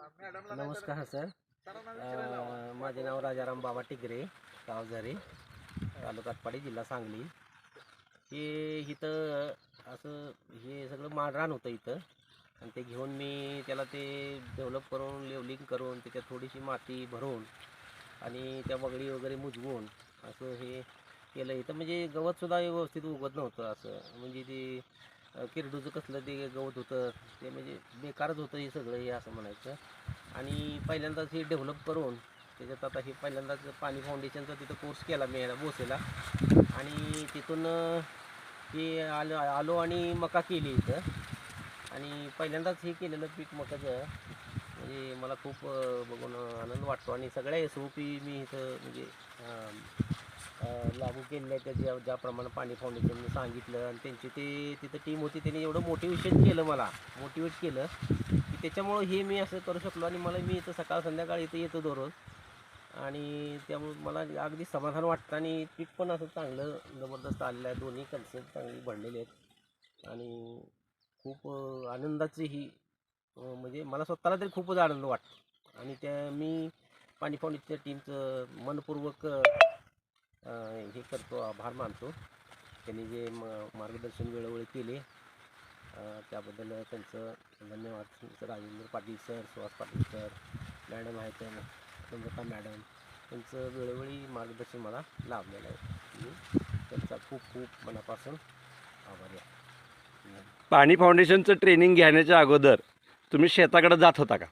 नमस्कार सर. माझे नाव राजाराम बाबा टिगरे, गाव झरे, तालुका आटपाडी, जिल्हा सांगली. हे इथं असं हे सगळं माळरान होतं इथं, आणि ते घेऊन मी त्याला ते डेव्हलप करून लेवलिंग करून त्याच्यात थोडीशी माती भरून आणि त्या वगळी वगैरे मुजवून असं हे केलं. इथं म्हणजे गवतसुद्धा व्यवस्थित उगत नव्हतं. असं म्हणजे ते किरडूचं कसलं ते गवत होतं, ते म्हणजे बेकारच होतं हे सगळं, हे असं म्हणायचं. आणि पहिल्यांदाच हे डेव्हलप करून त्याच्यात आता हे पहिल्यांदाच पाणी फाउंडेशनचा तिथं कोर्स केला मी बोसेला. आणि तिथून हे आलो आणि मका केली इथं. आणि पहिल्यांदाच हे केलेलं पीक मकाचं म्हणजे मला खूप बघून आनंद वाटतो. आणि सगळ्या SOP मी इथं म्हणजे लागू केलेलं आहे. त्या ज्याप्रमाणे पाणी फाउंडेशनने सांगितलं आणि त्यांची ते तिथं टीम होती, त्यांनी एवढं मोटिवेशन केलं, मला मोटिवेट केलं की त्याच्यामुळं हे मी असं करू शकलो. आणि मी इथं सकाळ संध्याकाळ इथं येतो दररोज. आणि त्यामुळे मला अगदी समाधान वाटतं. आणि पीक पण असं चांगलं जबरदस्त आलेलं आहे. दोन्ही कन्सेप्ट चांगली भरलेले आहेत. आणि खूप आनंदाची ही म्हणजे मला स्वतःला तरी खूपच आनंद वाटतो. आणि त्या मी पाणी फाउंडेशनच्या टीमचं मनपूर्वक हे करतो, आभार मानतो. त्यांनी जे मार्गदर्शन वेळोवेळी केले त्याबद्दल त्यांचं धन्यवाद. Rajendra Patil sir, Suhas Patil sir, madam आहेत नम्रता मॅडम, त्यांचं वेळोवेळी मार्गदर्शन मला लाभलेलं आहे. मी त्यांचा खूप खूप मनापासून आभारी आहे. पाणी फाउंडेशनचं ट्रेनिंग घेण्याच्या अगोदर तुम्ही शेताकडे जात होता का?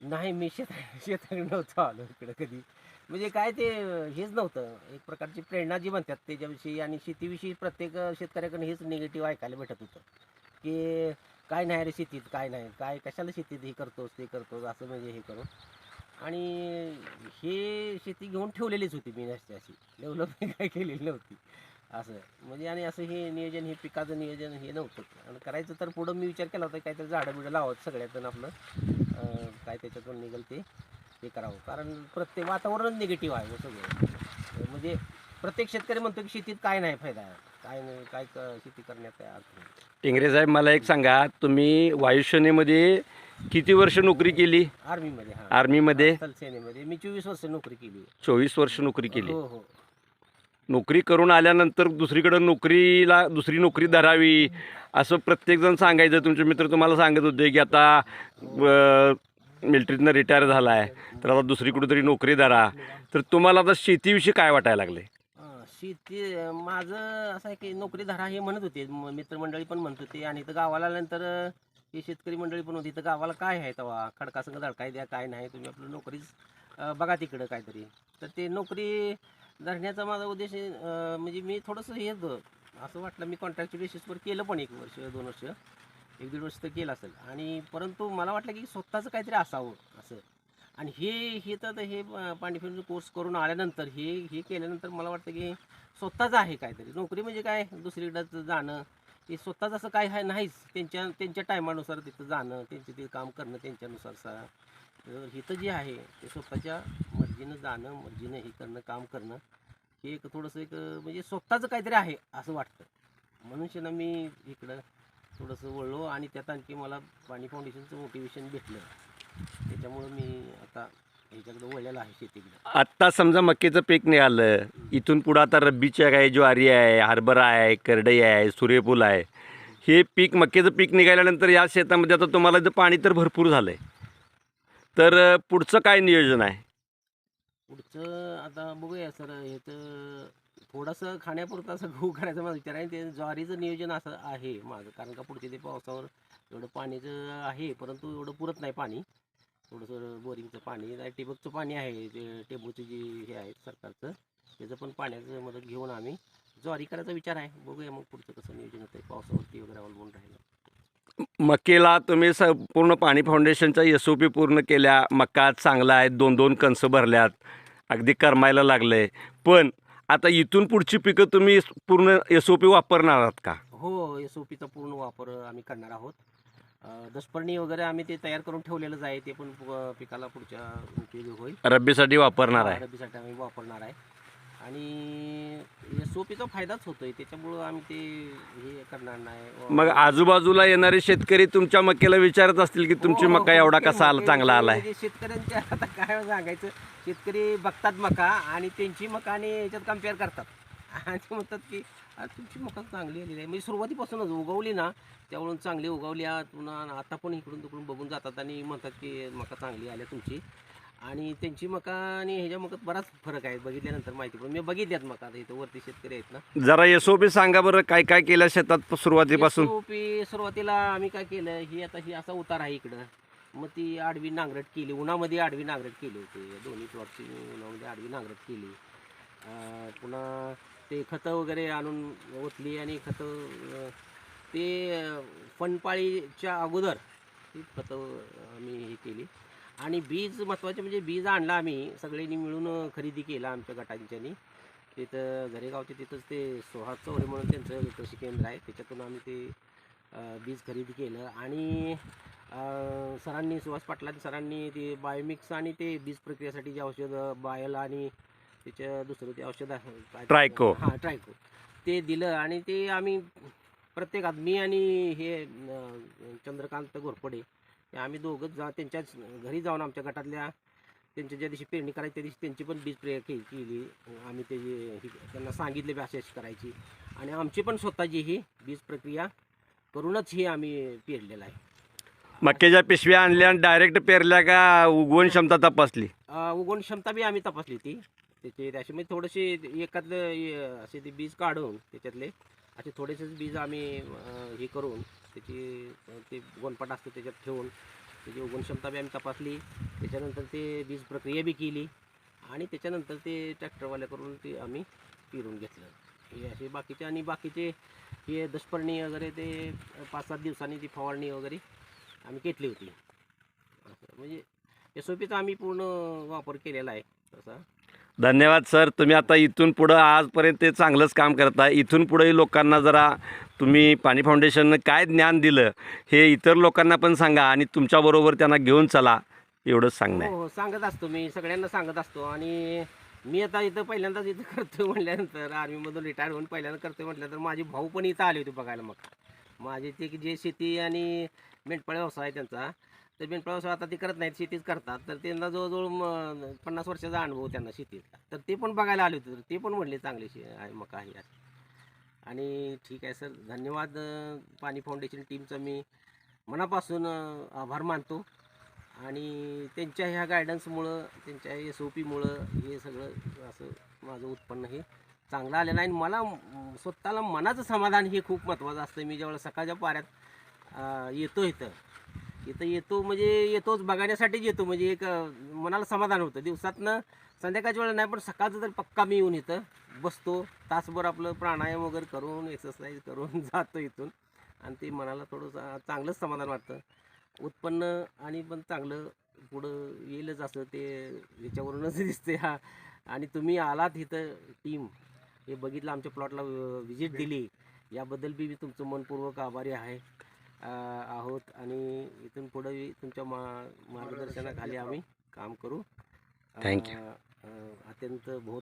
नाही, मी शेताकडे नव्हतो आलो इकडं कधी. म्हणजे काय ते हेच नव्हतं, एक प्रकारची प्रेरणा जी म्हणतात त्याच्याविषयी आणि शेतीविषयी प्रत्येक शेतकऱ्याकडून हेच निगेटिव्ह ऐकायला भेटत होतं की काय नाही रे शेतीत, काय नाही, काय कशाला शेतीत हे करतोस ते करतोस असं, म्हणजे हे करून. आणि हे शेती घेऊन ठेवलेलीच होती मी, नसते अशी डेव्हलपमेंट काय केलेली नव्हती असं. म्हणजे आणि असं हे नियोजन, हे पिकाचं नियोजन हे नव्हतं. आणि करायचं तर पुढं मी विचार केला होता काहीतरी झाडं बिडं लावावं सगळ्यातून आपलं काय त्याच्यातून निघेल ते करावं. कारण प्रत्येक वातावरण निगेटिव्ह आहे सगळं. म्हणजे प्रत्येक शेतकरी म्हणतो की शेतीत काय नाही फायदा आहे, काय नाही, काय शेती करण्यात काय अर्थ नाही. टिंगरे साहेब, मला एक सांगा, तुम्ही वायुसेनेमध्ये किती वर्ष नोकरी केली? आर्मीमध्ये. हां, आर्मीमध्ये स्थल सेनेमध्ये मी 24 वर्ष नोकरी केली. 24 वर्ष नोकरी केली. हो हो. नोकरी करून आल्यानंतर दुसरीकडे दुसरी नोकरी धरावी असं प्रत्येकजण सांगायचं. तुमचे मित्र तुम्हाला सांगत होते की आता मिलिटरीतनं रिटायर झाला आहे, तर आता दुसरी कुठेतरी नोकरी धरा. तर तुम्हाला आता शेतीविषयी काय वाटायला लागले? शेती माझं असं आहे की नोकरी धरा हे म्हणत होते, मित्रमंडळी पण म्हणत होते. आणि इथं गावाला आल्यानंतर ही शेतकरी मंडळी पण होती. इथं गावाला काय आहे तेव्हा खडकासंग धडकाय द्या, काय नाही, तुम्ही आपलं नोकरीच बघा तिकडं काहीतरी. तर ते नोकरी धरण्याचा माझा उद्देश म्हणजे मी थोडंसं हे होतं, असं वाटलं. मी कॉन्ट्रॅक्ट बेसिसवर केलं पण 1 वर्ष 2 वर्ष, 1-1.5 वर्ष तर केलं असेल. आणि परंतु मला वाटलं की स्वतःचं काहीतरी असावं असं. आणि हे तर हे पाणी फिरून कोर्स करून आल्यानंतर हे केल्यानंतर मला वाटतं की स्वतःचं आहे काहीतरी. नोकरी म्हणजे काय दुसरीकडं जाणं, हे स्वतःच असं काय आहे नाहीच. त्यांच्या टायमानुसार तिथं जाणं, त्यांचे ते काम करणं त्यांच्यानुसार. इथं जे आहे ते स्वतःच्या मर्जीनं जाणं, मर्जीनं हे करणं, काम करणं, हे एक थोडंसं एक म्हणजे स्वतःचं काहीतरी आहे असं वाटतं. म्हणून मी इकडं थोडंसं वळलो. आणि त्यात आणखी मला पाणी फाउंडेशनचं मोटिवेशन भेटलं, त्याच्यामुळं मी आता ह्याच्याकडे वळलेलं आहे शेतीकडे. आत्ता समजा मक्याचं पीक निघालं, इथून पुढं आता रब्बीच्या काय ज्वारी आहे, हरभरा आहे, करडई आहे, सूर्यफूल आहे. हे पीक, मक्याचं पीक निघाल्यानंतर या शेतामध्ये आता तुम्हाला इथं पाणी तर भरपूर झालं आहे, तर पुढचं काय नियोजन आहे? पुढचं आता बघूया सर. हे तर थोडंसं खाण्यापुरतं असं गहू करायचं माझा विचार आहे. ते ज्वारीचं नियोजन असं आहे माझं, कारण का पुढचे ते पावसावर एवढं पाणीचं आहे, परंतु एवढं पुरत नाही पाणी. थोडंसं बोरिंगचं पाणी नाही, ठिबकचं पाणी आहे, ते टेंबूचं जे हे आहे सरकारचं, त्याचं पण पाण्याचं मदत घेऊन आम्ही ज्वारी करायचा विचार आहे. बघूया मग पुढचं कसं नियोजन होतं, पावसावरती वगैरे अवलंबून राहिलं. मक्केला तुम्ही पूर्ण पाणी फाउंडेशनच्या SOP पूर्ण केल्या, मक्का चांगला आहे, 2-2 कणसं भरल्यात, अगदी करमायला लागलंय. पण आता इथून पुढची पिकं तुम्ही पूर्ण SOP वापरणार आहात का? हो, SOPचा पूर्ण वापर आम्ही करणार आहोत. दशपर्णी वगैरे आम्ही ते तयार करून ठेवलेलंच आहे, ते पण पिकाला पुढच्या उपयोगी होईल. रब्बीसाठी वापरणार आहे? रब्बीसाठी आम्ही वापरणार आहे. आणि SOPचा फायदाच होतोय, त्याच्यामुळं आम्ही ते हे करणार नाही. मग आजूबाजूला येणारे शेतकरी तुमच्या मक्याला विचारत असतील की तुमची हो, मका एवढा ते कसा आला, मके चांगला आलाय? म्हणजे शेतकऱ्यांच्या आता काय सांगायचं, शेतकरी बघतात मका आणि त्यांची मका आणि याच्यात कम्पेअर करतात आणि म्हणतात की तुमची मका चांगली आलेली आहे. म्हणजे सुरुवातीपासूनच उगवली ना, त्यावरून चांगली उगवली पुन्हा आता पण इकडून तिकडून बघून जातात आणि म्हणतात की मका चांगली आली तुमची. आणि त्यांची मका आणि ह्याच्या मकात बराच फरक आहे, बघितल्यानंतर माहिती पण मी बघितल्यात मका, आता इथं वरती शेतकरी आहेत ना. जरा SOP सांगा बरं, काय काय केलं शेतात सुरुवातीपासून? SOP सुरुवातीला आम्ही काय केलं, ही आता ही असा उतार आहे इकडं, मग ती आडवी नांगरट केली, उन्हामध्ये आडवी नांगरट केली होती, दोन्ही प्लॉटची उन्हामध्ये आडवी नांगरट केली. पुन्हा ते खतं वगैरे आणून ओतली आणि खतं ते फणपाळीच्या अगोदर ती खतं आम्ही हे केली. आणि बीज महत्त्वाचे म्हणजे बीज आणलं आम्ही सगळ्यांनी मिळून खरेदी केला आमच्या गटांच्यानी. तिथं घरेगावच्या तिथंच ते सुहास चौरे म्हणून त्यांचं कृषी केंद्र आहे, त्याच्यातून आम्ही ते बीज खरेदी केलं. आणि सरांनी, सुहास पाटलां सरांनी ते बायोमिक्स आणि ते बीज प्रक्रियेसाठी जे औषधं बायल आणि त्याच्या दुसरं ते औषध आहे काय ते- ट्रायको. हां ट्रायको, ते दिलं. आणि ते आम्ही प्रत्येकात मी आणि हे चंद्रकांत घोरपडे हे आम्ही दोघंच त्यांच्याच घरी जाऊन आमच्या गटातल्या त्यांच्या ज्या दिवशी पेरणी करायची त्या दिवशी त्यांची पण बीज प्रक्रिया केली. आम्ही ते त्यांना सांगितले बी अशी करायची आणि आमची पण स्वतःची ही बीज प्रक्रिया करूनच ही आम्ही पेरलेलं आहे. मक्याच्या पिशव्या आणल्या आणि डायरेक्ट पेरल्या का उगवण क्षमता तपासली? उगवण क्षमता बी आम्ही तपासली ती त्याचे असे म्हणजे थोडेसे एखादं असे ते बीज काढून त्याच्यातले असे थोडेसेच बीज आम्ही हे करून त्याची ते गोनपाट असतं त्याच्यात ठेवून त्याची उगवण क्षमता बी आम्ही तपासली. त्याच्यानंतर ते बीज प्रक्रिया बी केली आणि त्याच्यानंतर ते ट्रॅक्टरवाल्याकडून ते आम्ही पेरून घेतलं. हे असे बाकीचे आणि बाकीचे हे दशपर्णी वगैरे ते 5-7 दिवसांनी ती फवारणी वगैरे आम्ही घेतली होती. असं म्हणजे SOPचा आम्ही पूर्ण वापर केलेला आहे तसा. धन्यवाद सर. तुम्ही आता इथून पुढं आजपर्यंत ते चांगलंच काम करता. इथून पुढेही लोकांना जरा तुम्ही पाणी फाउंडेशननं काय ज्ञान दिलं हे इतर लोकांना पण सांगा आणि तुमच्याबरोबर त्यांना घेऊन चला, एवढंच सांगणं आहे. हो, सांगत असतो मी सगळ्यांना सांगत असतो. आणि मी आता इथं पहिल्यांदाच इथं करतोय म्हटल्यानंतर, आर्मीमधून रिटायर होऊन पहिल्यांदा करतोय म्हटल्यानंतर माझे भाऊ पण इथं आले होते बघायला. मग माझे ते जे शेती आणि मेंढपाळ व्यवसाय आहे त्यांचा, तर मेंढपाळ व्यवसाय आता ते करत नाहीत, शेतीच करतात. तर त्यांना जवळजवळ 50 वर्षाचा अनुभव त्यांना शेतीचा, तर ते पण बघायला आले होते. तर ते पण म्हणले चांगली आहे मका आहे अशी. आणि ठीक आहे सर, धन्यवाद. पाणी फाउंडेशन टीमचा मी मनापासून आभार मानतो. आणि त्यांच्या ह्या गायडन्समुळं, त्यांच्या SOPमुळं हे सगळं असं माझं उत्पन्न हे चांगलं आलेलं आहे. आणि मला स्वतःला मनाचं समाधान हे खूप महत्त्वाचं असतं. मी ज्यावेळेला सकाळच्या पाऱ्यात येतो इथं येतो म्हणजे येतोच बघण्यासाठीच येतो, म्हणजे एक मनाला समाधान होतं. दिवसातनं संध्याकाळच्या वेळेला नाही पण सकाळचं तर पक्का मी येऊन इथं बसतो, तासभर आपलं प्राणायाम वगैरे करून एक्सरसाइज करून जातो इथून. आणि ते मनाला थोडंसं चांगलंच समाधान वाटतं. उत्पन्न आणि पण चांगलं पुढं येईलच असं ते ह्याच्यावरूनच दिसते. हा, आणि तुम्ही आलात इथं टीम, हे बघितलं, आमच्या प्लॉटला व्हिजिट दिली, याबद्दल बी मी तुमचं मनपूर्वक आभारी आहे आहोत. आणि इथून पुढे तुमच्या मार्गदर्शनाखाली आम्ही काम करू. थँक्यू. अत्यंत बहुत